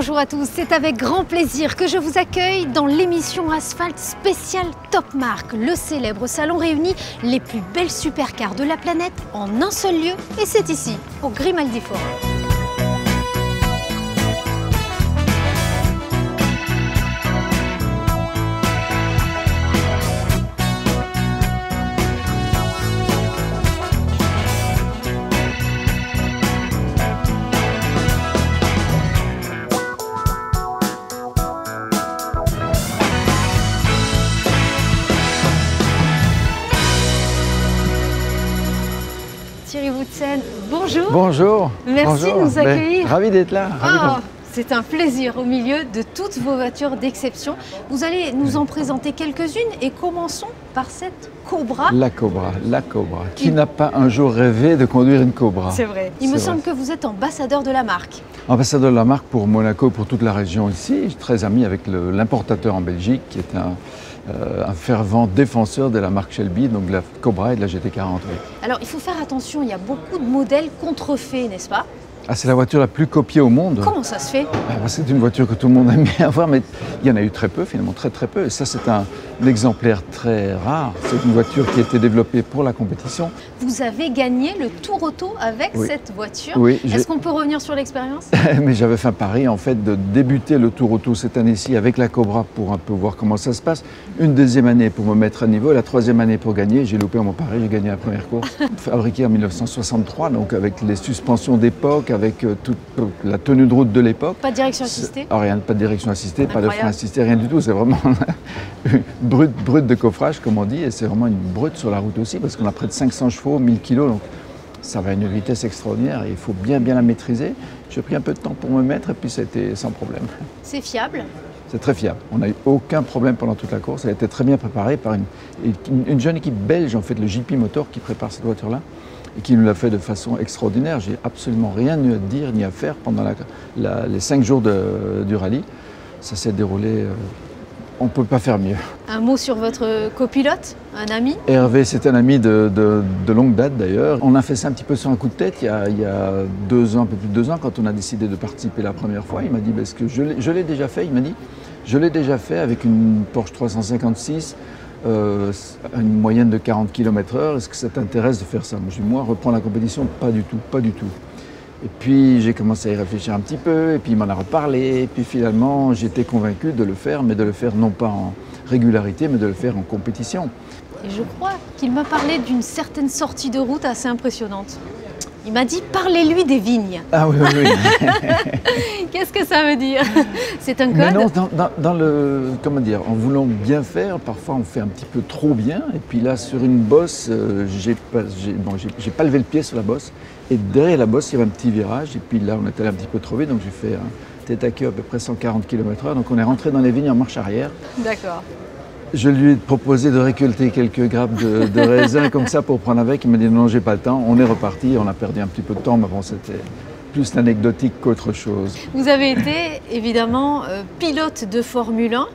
Bonjour à tous, c'est avec grand plaisir que je vous accueille dans l'émission Asphalte spéciale Top Marque. Le célèbre salon réunit les plus belles supercars de la planète en un seul lieu et c'est ici, au Grimaldi Forum. Thierry Woutsen, bonjour. Bonjour. Merci de nous accueillir. Ravi d'être là. C'est un plaisir au milieu de toutes vos voitures d'exception. Vous allez nous en présenter quelques-unes et commençons par cette Cobra. La Cobra. Qui n'a pas un jour rêvé de conduire une Cobra? C'est vrai. Il me semble que vous êtes ambassadeur de la marque. Ambassadeur de la marque pour Monaco, pour toute la région ici. Je suis très ami avec l'importateur en Belgique qui est un fervent défenseur de la marque Shelby, donc de la Cobra et de la GT40. Alors il faut faire attention, il y a beaucoup de modèles contrefaits, n'est-ce pas? Ah, c'est la voiture la plus copiée au monde. Comment ça se fait? C'est une voiture que tout le monde aime bien avoir, mais il y en a eu très peu, finalement, très peu. Et ça, c'est un exemplaire très rare. C'est une voiture qui a été développée pour la compétition. Vous avez gagné le Tour Auto avec cette voiture. Oui, est-ce qu'on peut revenir sur l'expérience? Mais j'avais fait un pari, en fait, de débuter le Tour Auto cette année-ci avec la Cobra pour un peu voir comment ça se passe. Une deuxième année pour me mettre à niveau, la troisième année pour gagner. J'ai loupé mon pari, j'ai gagné la première course. Fabriquée en 1963, donc avec les suspensions d'époque, avec toute la tenue de route de l'époque. Pas de direction assistée? Rien, pas de direction assistée, pas de frein assisté, rien du tout. C'est vraiment brute de coffrage, comme on dit, et c'est vraiment une brute sur la route aussi, parce qu'on a près de 500 chevaux, 1000 kilos, donc ça va à une vitesse extraordinaire et il faut bien la maîtriser. J'ai pris un peu de temps pour me mettre et puis ça a été sans problème. C'est fiable? C'est très fiable. On n'a eu aucun problème pendant toute la course. Elle a été très bien préparée par une jeune équipe belge, en fait, le JP Motor, qui prépare cette voiture-là et qui nous l'a fait de façon extraordinaire. J'ai absolument rien eu à dire ni à faire pendant les 5 jours du rallye. Ça s'est déroulé, on ne peut pas faire mieux. Un mot sur votre copilote, un ami? Hervé, c'est un ami de longue date d'ailleurs. On a fait ça un petit peu sur un coup de tête il y a 2 ans, un peu plus de 2 ans, quand on a décidé de participer la première fois. Il m'a dit, parce que je l'ai déjà fait, il m'a dit, je l'ai déjà fait avec une Porsche 356, une moyenne de 40 km/h, est-ce que ça t'intéresse de faire ça? Moi, je dis, moi, reprendre la compétition, pas du tout, pas du tout. Et puis j'ai commencé à y réfléchir un petit peu, et puis il m'en a reparlé, et puis finalement j'étais convaincu de le faire, mais de le faire non pas en régularité, mais de le faire en compétition. Et je crois qu'il m'a parlé d'une certaine sortie de route assez impressionnante. Il m'a dit, parlez-lui des vignes. Ah oui. Qu'est-ce que ça veut dire? C'est un code? Mais non, comment dire, en voulant bien faire, parfois on fait un petit peu trop bien. Et puis là, sur une bosse, j'ai pas levé le pied sur la bosse. Et derrière la bosse, il y avait un petit virage. Et puis là, on est allé un petit peu trop vite, donc j'ai fait un tête à queue à peu près 140 km/h. Donc on est rentré dans les vignes en marche arrière. D'accord. Je lui ai proposé de récolter quelques grappes de raisin comme ça pour prendre avec. Il m'a dit non, j'ai pas le temps. On est reparti, on a perdu un petit peu de temps, mais bon, c'était plus anecdotique qu'autre chose. Vous avez été évidemment pilote de Formule 1.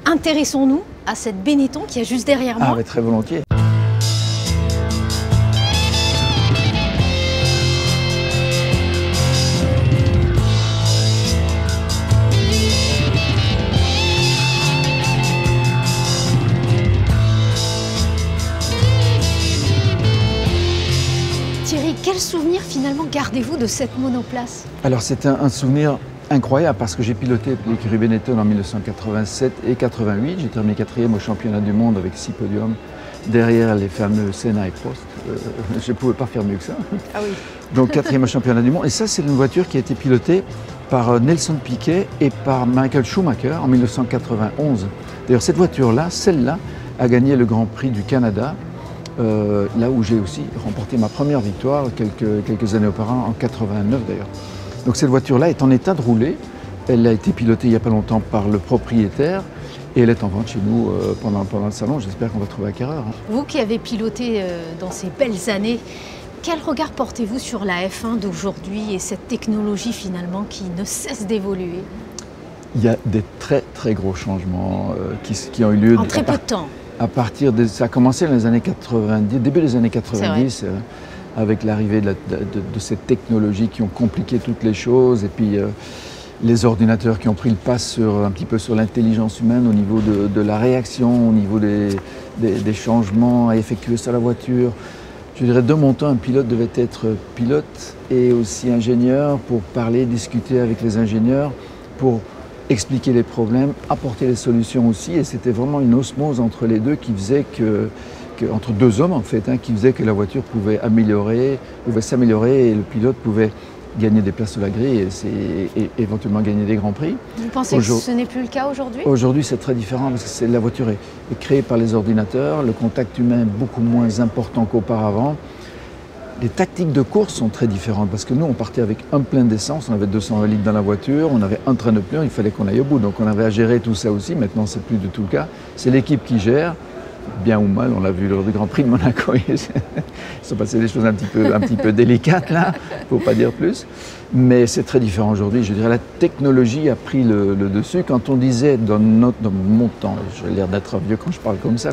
Intéressons-nous à cette Benetton qui est juste derrière moi. Ah, mais très volontiers. Thierry, quel souvenir finalement gardez-vous de cette monoplace? Alors c'est un souvenir incroyable parce que j'ai piloté l'écurie Benetton en 1987 et 88. J'ai terminé 4e au championnat du monde avec 6 podiums derrière les fameux Senna et Prost. Je ne pouvais pas faire mieux que ça. Ah oui. Donc 4e au championnat du monde. Et ça, c'est une voiture qui a été pilotée par Nelson Piquet et par Michael Schumacher en 1991. D'ailleurs, cette voiture-là, celle-là, a gagné le Grand Prix du Canada. Là où j'ai aussi remporté ma première victoire quelques années auparavant, en 89 d'ailleurs. Donc cette voiture-là est en état de rouler. Elle a été pilotée il n'y a pas longtemps par le propriétaire et elle est en vente chez nous pendant le salon. J'espère qu'on va trouver acquéreur. Vous qui avez piloté dans ces belles années, quel regard portez-vous sur la F1 d'aujourd'hui et cette technologie finalement qui ne cesse d'évoluer? Il y a des très très gros changements qui ont eu lieu en très peu de temps. Ça a commencé dans les années 90, début des années 90, avec l'arrivée de cette technologie qui ont compliqué toutes les choses. Et puis les ordinateurs qui ont pris le pas un petit peu sur l'intelligence humaine au niveau de la réaction, au niveau des changements à effectuer sur la voiture. Je dirais, de mon temps, un pilote devait être pilote et aussi ingénieur pour parler, discuter avec les ingénieurs, pour expliquer les problèmes, apporter les solutions aussi. Et c'était vraiment une osmose entre les deux qui faisait entre deux hommes en fait, qui faisait que la voiture pouvait s'améliorer et le pilote pouvait gagner des places sur la grille et éventuellement gagner des grands prix. Vous pensez que ce n'est plus le cas aujourd'hui? Aujourd'hui, c'est très différent parce que la voiture est créée par les ordinateurs, le contact humain est beaucoup moins important qu'auparavant. Les tactiques de course sont très différentes parce que nous, on partait avec un plein d'essence, on avait 220 litres dans la voiture, on avait un train de pneus, il fallait qu'on aille au bout. Donc on avait à gérer tout ça aussi. Maintenant, c'est plus du tout le cas. C'est l'équipe qui gère, bien ou mal. On l'a vu lors du Grand Prix de Monaco. Il sont passées des choses un petit peu délicates là, il ne faut pas dire plus. Mais c'est très différent aujourd'hui. Je dirais la technologie a pris le dessus. Quand on disait dans mon temps, j'ai l'air d'être vieux quand je parle comme ça,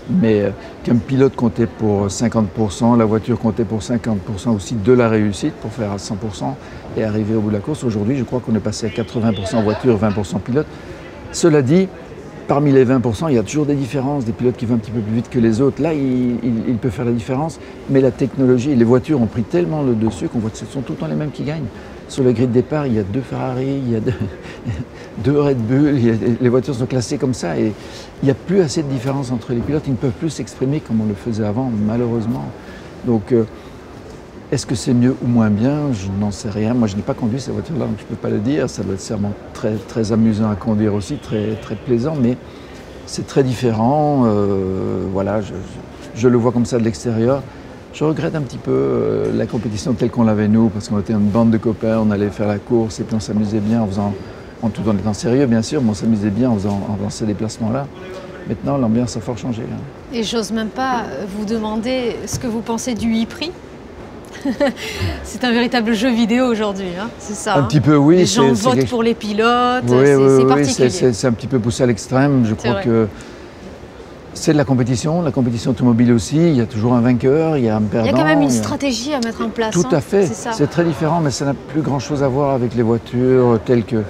mais qu'un pilote comptait pour 50%, la voiture comptait pour 50% aussi de la réussite, pour faire à 100% et arriver au bout de la course. Aujourd'hui, je crois qu'on est passé à 80% voiture, 20% pilote. Cela dit, parmi les 20%, il y a toujours des différences, des pilotes qui vont un petit peu plus vite que les autres. Là, il peut faire la différence, mais la technologie, les voitures ont pris tellement le dessus qu'on voit que ce sont tout le temps les mêmes qui gagnent. Sur le grille de départ, il y a 2 Ferrari, il y a 2 Red Bull, les voitures sont classées comme ça et il n'y a plus assez de différence entre les pilotes. Ils ne peuvent plus s'exprimer comme on le faisait avant, malheureusement. Donc, est-ce que c'est mieux ou moins bien? Je n'en sais rien. Moi, je n'ai pas conduit ces voitures-là, donc je ne peux pas le dire. Ça doit être sûrement très, très amusant à conduire aussi, très, très plaisant, mais c'est très différent. Voilà, je le vois comme ça de l'extérieur. Je regrette un petit peu la compétition telle qu'on l'avait nous, parce qu'on était une bande de copains, on allait faire la course et puis on s'amusait bien tout en étant sérieux bien sûr, mais on s'amusait bien en faisant ces déplacements-là. Maintenant, l'ambiance a fort changé. Et j'ose même pas vous demander ce que vous pensez du e-prix. C'est un véritable jeu vidéo aujourd'hui, c'est ça. Un petit peu, oui. Les gens votent pour les pilotes, oui, c'est particulier. C'est un petit peu poussé à l'extrême. Je crois que c'est de la compétition automobile aussi. Il y a toujours un vainqueur, il y a un perdant. Il y a quand même une stratégie à mettre en place. Tout à fait. C'est très différent, mais ça n'a plus grand-chose à voir avec les voitures telles que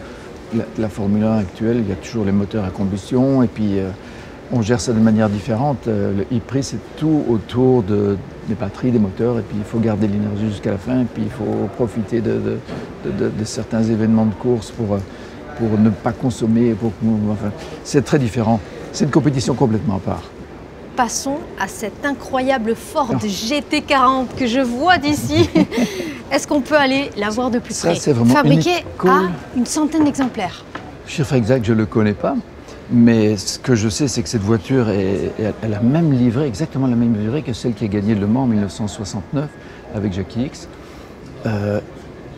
la Formule 1 actuelle. Il y a toujours les moteurs à combustion et puis on gère ça de manière différente. Le e-prix, c'est tout autour des batteries, des moteurs, et puis il faut garder l'énergie jusqu'à la fin, et puis il faut profiter de certains événements de course pour ne pas consommer. Enfin, c'est très différent. C'est une compétition complètement à part. Passons à cette incroyable Ford GT40 que je vois d'ici. Est-ce qu'on peut aller la voir de plus près? Ça, c'est vraiment fabriquée à une centaine d'exemplaires. Le chiffre exact, je ne le connais pas. Mais ce que je sais, c'est que cette voiture, elle a même livré, exactement la même livrée que celle qui a gagné Le Mans en 1969 avec Jackie Hicks.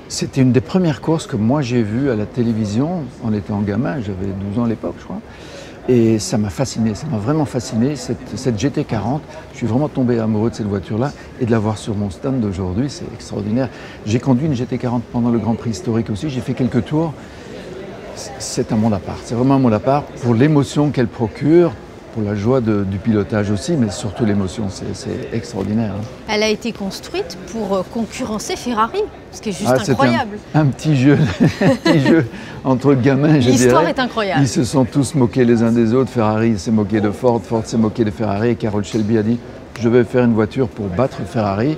C'était une des premières courses que moi j'ai vues à la télévision en étant gamin. J'avais 12 ans à l'époque, je crois. Et ça m'a fasciné, ça m'a vraiment fasciné, cette GT40. Je suis vraiment tombé amoureux de cette voiture-là et de la voir sur mon stand d'aujourd'hui, c'est extraordinaire. J'ai conduit une GT40 pendant le Grand Prix historique aussi, j'ai fait quelques tours. C'est un monde à part, c'est vraiment un monde à part pour l'émotion qu'elle procure, pour la joie du pilotage aussi, mais surtout l'émotion, c'est extraordinaire. Elle a été construite pour concurrencer Ferrari, ce qui est juste incroyable. Un petit jeu, entre gamins, je dirais. L'histoire est incroyable. Ils se sont tous moqués les uns des autres. Ferrari s'est moqué de Ford, Ford s'est moqué de Ferrari, et Carroll Shelby a dit « je vais faire une voiture pour battre Ferrari ».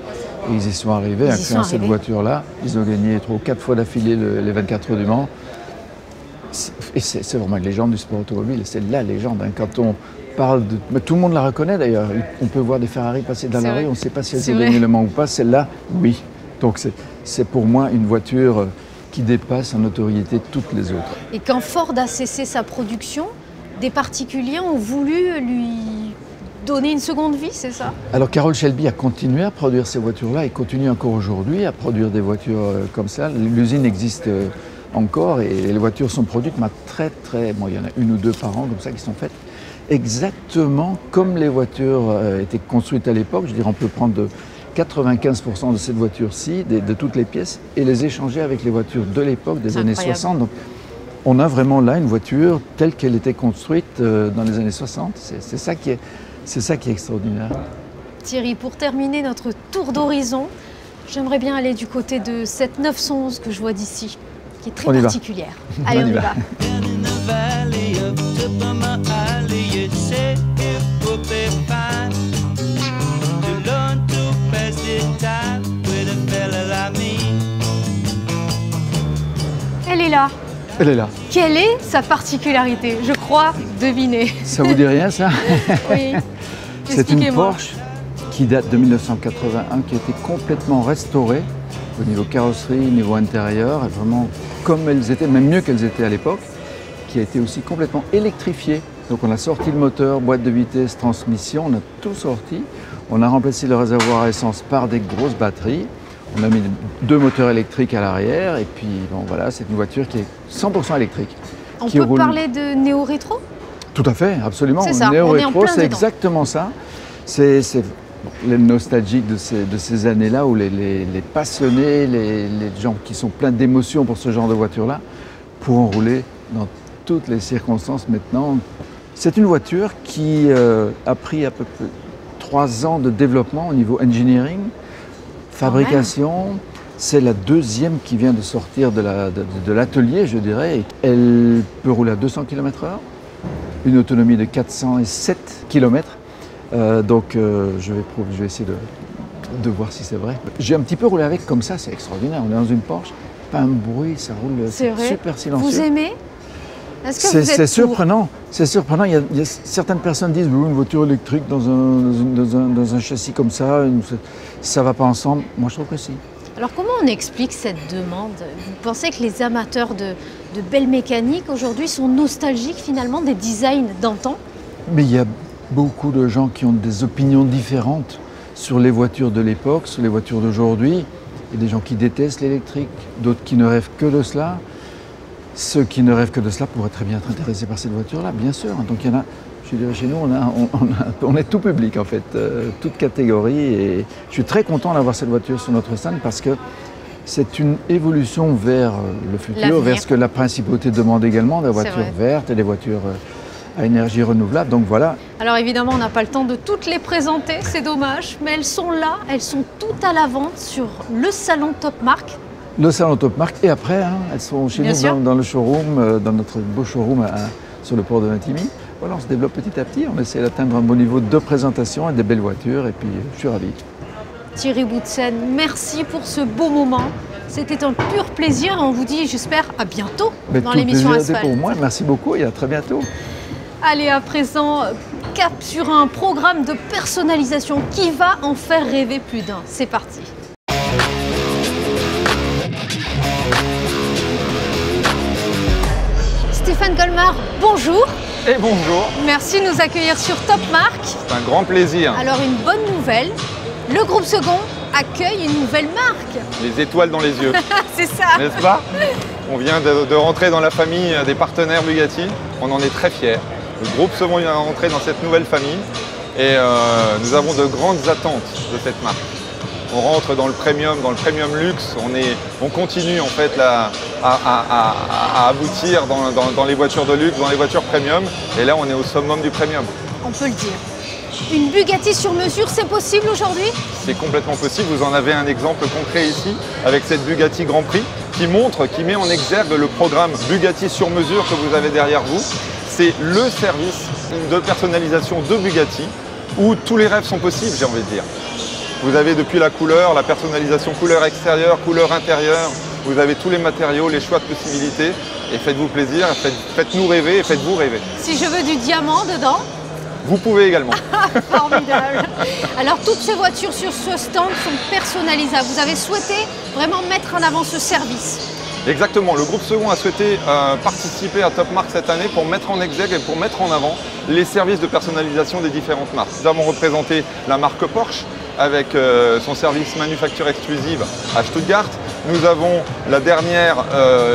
Et ils y sont arrivés à créer cette voiture-là. Ils ont gagné 3 ou 4 fois d'affilée les 24 heures du Mans. Et c'est vraiment une légende du sport automobile, c'est la légende. Quand on parle de... Mais tout le monde la reconnaît d'ailleurs. On peut voir des Ferrari passer dans la rue, on ne sait pas si elles ont gagné Le Mans ou pas. Celle-là, oui. Donc c'est pour moi une voiture qui dépasse en notoriété toutes les autres. Et quand Ford a cessé sa production, des particuliers ont voulu lui donner une seconde vie, c'est ça? Alors Carroll Shelby a continué à produire ces voitures-là et continue encore aujourd'hui à produire des voitures comme ça. L'usine existe encore et les voitures sont produites, mais bon, il y en a 1 ou 2 par an comme ça qui sont faites exactement comme les voitures étaient construites à l'époque. Je dirais on peut prendre 95% de cette voiture-ci, de toutes les pièces, et les échanger avec les voitures de l'époque des années 60. Donc, on a vraiment là une voiture telle qu'elle était construite dans les années 60. C'est ça qui est extraordinaire. Thierry, pour terminer notre tour d'horizon, j'aimerais bien aller du côté de cette 911 que je vois d'ici. qui est très particulière. Allez, on y va. Elle est là. Elle est là. Quelle est sa particularité? Je crois deviner. Ça vous dit rien, ça? Oui. C'est une Porsche qui date de 1981, qui a été complètement restaurée au niveau carrosserie, niveau intérieur, et vraiment comme elles étaient, même mieux qu'elles étaient à l'époque, qui a été aussi complètement électrifiée. Donc on a sorti le moteur, boîte de vitesse, transmission, on a tout sorti. On a remplacé le réservoir à essence par des grosses batteries. On a mis 2 moteurs électriques à l'arrière et puis bon voilà, c'est une voiture qui est 100% électrique. On peut parler de néo-rétro? Tout à fait, absolument. C'est ça, Néo-rétro, c'est exactement ça. C'est les nostalgiques de ces années-là où les passionnés, les gens qui sont pleins d'émotions pour ce genre de voiture-là pourront rouler dans toutes les circonstances maintenant. C'est une voiture qui a pris à peu près 3 ans de développement au niveau engineering, fabrication. C'est la deuxième qui vient de sortir de l'atelier, je dirais. Elle peut rouler à 200 km/h, une autonomie de 407 km. Je vais essayer de voir si c'est vrai. J'ai un petit peu roulé avec comme ça, c'est extraordinaire. On est dans une Porsche, pas un bruit, ça roule, c'est super silencieux. Vous aimez? C'est surprenant. C'est surprenant. Il y a certaines personnes disent une voiture électrique dans un châssis comme ça, ça ne va pas ensemble. Moi, je trouve que si. Alors, comment on explique cette demande? Vous pensez que les amateurs de belle mécanique aujourd'hui sont nostalgiques finalement des designs d'antan? Mais il y a beaucoup de gens qui ont des opinions différentes sur les voitures de l'époque, sur les voitures d'aujourd'hui. Il y a des gens qui détestent l'électrique, d'autres qui ne rêvent que de cela. Ceux qui ne rêvent que de cela pourraient très bien être intéressés par cette voiture-là, bien sûr. Donc il y en a, je dirais chez nous, on est tout public en fait, toute catégorie. Et je suis très content d'avoir cette voiture sur notre stand parce que c'est une évolution vers le futur, vers ce que la principauté demande également, des voitures vertes et des voitures à énergie renouvelable. Donc voilà. Alors évidemment, on n'a pas le temps de toutes les présenter, c'est dommage, mais elles sont là, elles sont toutes à la vente sur le salon Top Marque. Le salon Top Marque et après, elles sont chez nous dans le showroom, dans notre beau showroom sur le port de Vintimille. Voilà, on se développe petit à petit, on essaie d'atteindre un bon niveau de présentation et des belles voitures et puis je suis ravi. Thierry Boutsen, merci pour ce beau moment. C'était un pur plaisir. On vous dit, j'espère, à bientôt dans l'émission Asphalt. Pour moi, merci beaucoup et à très bientôt. Allez, à présent, cap sur un programme de personnalisation qui va en faire rêver plus d'un. C'est parti. Stéphane Colmar, bonjour. Et bonjour. Merci de nous accueillir sur Top Marque. C'est un grand plaisir. Alors, une bonne nouvelle, le groupe Second accueille une nouvelle marque. Les étoiles dans les yeux. C'est ça. N'est-ce pas? On vient de rentrer dans la famille des partenaires Bugatti. On en est très fiers. Le groupe Second vient de rentrer dans cette nouvelle famille et nous avons de grandes attentes de cette marque. On rentre dans le premium luxe, on continue en fait à aboutir dans les voitures de luxe, dans les voitures premium, et là on est au summum du premium. On peut le dire. Une Bugatti sur mesure, c'est possible aujourd'hui? C'est complètement possible, vous en avez un exemple concret ici, avec cette Bugatti Grand Prix, qui met en exergue le programme Bugatti sur mesure que vous avez derrière vous. C'est le service de personnalisation de Bugatti, où tous les rêves sont possibles, j'ai envie de dire. Vous avez depuis la couleur, la personnalisation couleur extérieure, couleur intérieure, vous avez tous les matériaux, les choix de possibilités et faites-vous plaisir, faites-nous rêver et faites-vous rêver. Si je veux du diamant dedans? Vous pouvez également. Formidable. Alors toutes ces voitures sur ce stand sont personnalisables. Vous avez souhaité vraiment mettre en avant ce service? Exactement, le groupe Second a souhaité participer à Top Marque cette année pour mettre en exergue et pour mettre en avant les services de personnalisation des différentes marques. Nous avons représenté la marque Porsche avec son service manufacture exclusive à Stuttgart. Nous avons la dernière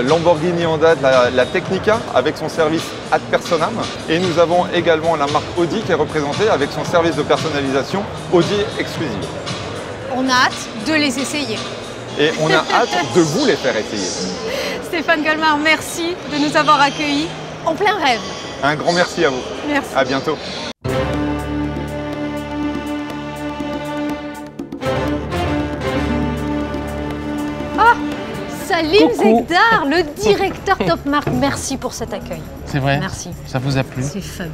Lamborghini en date, la Technica, avec son service ad personam. Et nous avons également la marque Audi qui est représentée avec son service de personnalisation Audi exclusive. On a hâte de les essayer. Et on a hâte de vous les faire essayer. Stéphane Colmar, merci de nous avoir accueillis en plein rêve. Un grand merci à vous. Merci. À bientôt. Ah, ça Salim Coucou. Zegdar, le directeur Top Marque. Merci pour cet accueil. C'est vrai. Merci. Ça vous a plu? C'est fabuleux.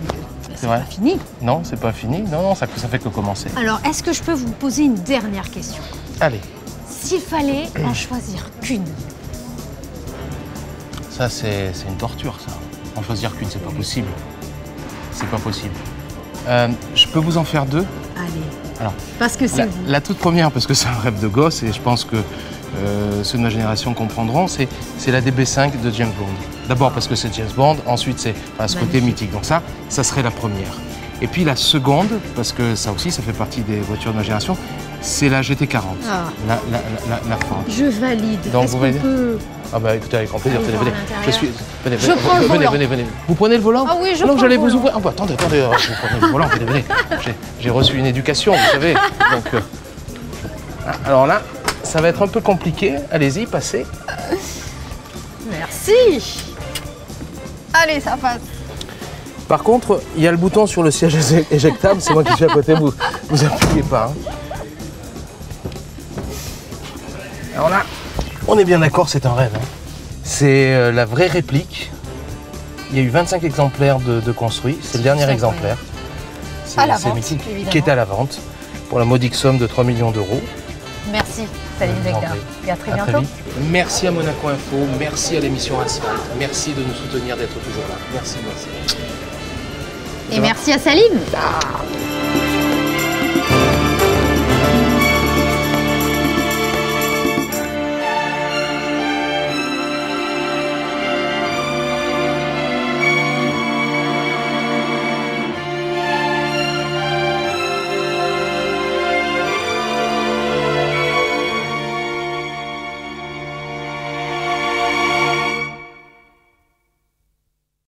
Mais c'est vrai. pas fini. Non, c'est pas fini. Non, ça fait que commencer. Alors, est-ce que je peux vous poser une dernière question? Allez, S'il fallait en choisir qu'une, ça c'est une torture, ça. En choisir qu'une, c'est pas possible. C'est pas possible. Je peux vous en faire deux? allez, Alors, parce que c'est vous. la toute première, parce que c'est un rêve de gosse et je pense que ceux de ma génération comprendront, c'est la DB5 de James Bond. D'abord parce que c'est James Bond, ensuite c'est ce côté mythique. Donc ça serait la première. Et puis la seconde, parce que ça aussi, ça fait partie des voitures de ma génération, c'est la GT40, Ah. la Ford. Je valide. Donc, Est-ce vous qu'on validez peut... Ah bah écoutez, avec grand plaisir, Allez venez, voir venez. à l'intérieur. Je suis... Venez, Je prends le volant. venez. Vous prenez le volant? Ah oui, je Non, prends j'allais le vous volant. ouvrir. Ah bah attendez, vous prenez le volant, venez. J'ai reçu une éducation, vous savez. Donc, alors là, ça va être un peu compliqué. Allez-y, passez. Merci. Allez, ça passe. Par contre, il y a le bouton sur le siège éjectable, c'est moi qui suis à côté, vous appuyez pas. Hein. Alors là, on est bien d'accord, c'est un rêve. Hein. C'est la vraie réplique. Il y a eu 25 exemplaires de construits, c'est le dernier exemplaire. À la C'est vente, mythique, évidemment. qui est à la vente pour la modique somme de 3 millions d'euros. Merci, Salim Je vous en Zegdar. prie. Et à très À bientôt. vite. Merci à Monaco Info, merci à l'émission Asphalt, merci de nous soutenir, d'être toujours là. Merci. Et merci à Salim.